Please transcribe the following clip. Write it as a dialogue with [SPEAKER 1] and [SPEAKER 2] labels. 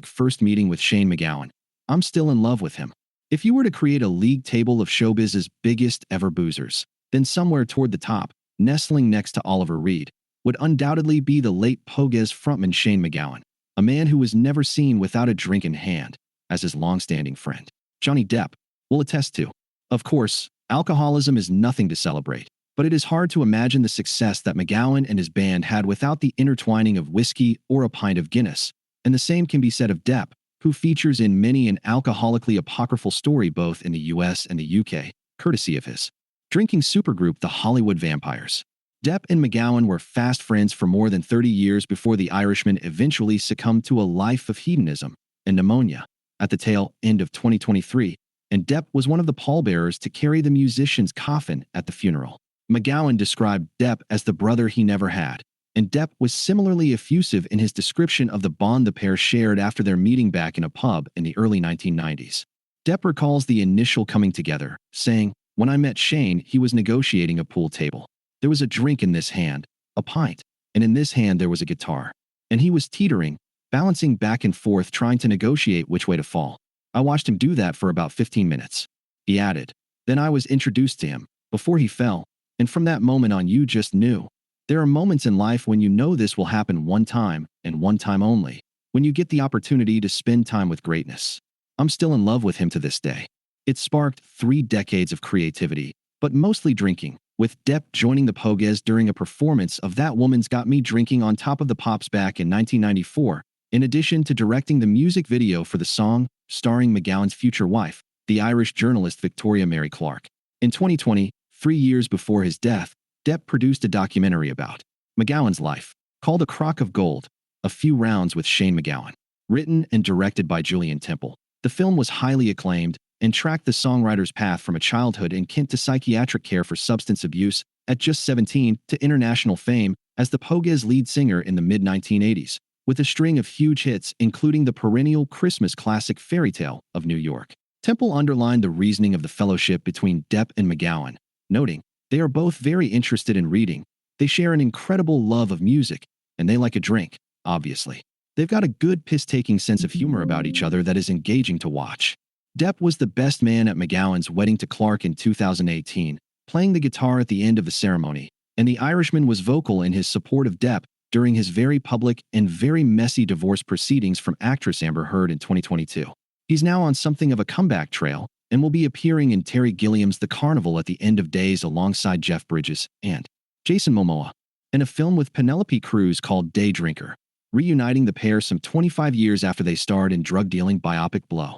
[SPEAKER 1] like first meeting with Shane MacGowan. I'm still in love with him. If you were to create a league table of showbiz's biggest ever boozers, then somewhere toward the top, nestling next to Oliver Reed, would undoubtedly be the late Pogues frontman Shane MacGowan, a man who was never seen without a drink in hand, as his long-standing friend, Johnny Depp, will attest to. Of course, alcoholism is nothing to celebrate, but it is hard to imagine the success that MacGowan and his band had without the intertwining of whiskey or a pint of Guinness, and the same can be said of Depp, who features in many an alcoholically apocryphal story both in the US and the UK, courtesy of his drinking supergroup the Hollywood Vampires. Depp and MacGowan were fast friends for more than 30 years before the Irishman eventually succumbed to a life of hedonism and pneumonia at the tail end of 2023, and Depp was one of the pallbearers to carry the musician's coffin at the funeral. MacGowan described Depp as the brother he never had, and Depp was similarly effusive in his description of the bond the pair shared after their meeting back in a pub in the early 1990s. Depp recalls the initial coming together, saying, "When I met Shane, he was negotiating a pool table. There was a drink in this hand, a pint, and in this hand there was a guitar. And he was teetering, balancing back and forth trying to negotiate which way to fall. I watched him do that for about 15 minutes. He added, "Then I was introduced to him, before he fell, and from that moment on you just knew. There are moments in life when you know this will happen one time, and one time only, when you get the opportunity to spend time with greatness." I'm still in love with him to this day. It sparked 3 decades of creativity, but mostly drinking, with Depp joining the Pogues during a performance of That Woman's Got Me Drinking on Top of the Pops back in 1994, in addition to directing the music video for the song, starring MacGowan's future wife, the Irish journalist Victoria Mary Clark. In 2020, 3 years before his death, Depp produced a documentary about MacGowan's life, called A Crock of Gold, A Few Rounds with Shane MacGowan. Written and directed by Julian Temple, the film was highly acclaimed and tracked the songwriter's path from a childhood in Kent to psychiatric care for substance abuse at just 17 to international fame as the Pogues lead singer in the mid-1980s, with a string of huge hits including the perennial Christmas classic Fairy Tale of New York. Temple underlined the reasoning of the fellowship between Depp and MacGowan, noting, "They are both very interested in reading, they share an incredible love of music, and they like a drink, obviously. They've got a good piss-taking sense of humor about each other that is engaging to watch." Depp was the best man at MacGowan's wedding to Clark in 2018, playing the guitar at the end of the ceremony, and the Irishman was vocal in his support of Depp during his very public and very messy divorce proceedings from actress Amber Heard in 2022. He's now on something of a comeback trail and will be appearing in Terry Gilliam's The Carnival at the End of Days alongside Jeff Bridges and Jason Momoa, in a film with Penelope Cruz called Day Drinker, reuniting the pair some 25 years after they starred in drug-dealing biopic Blow.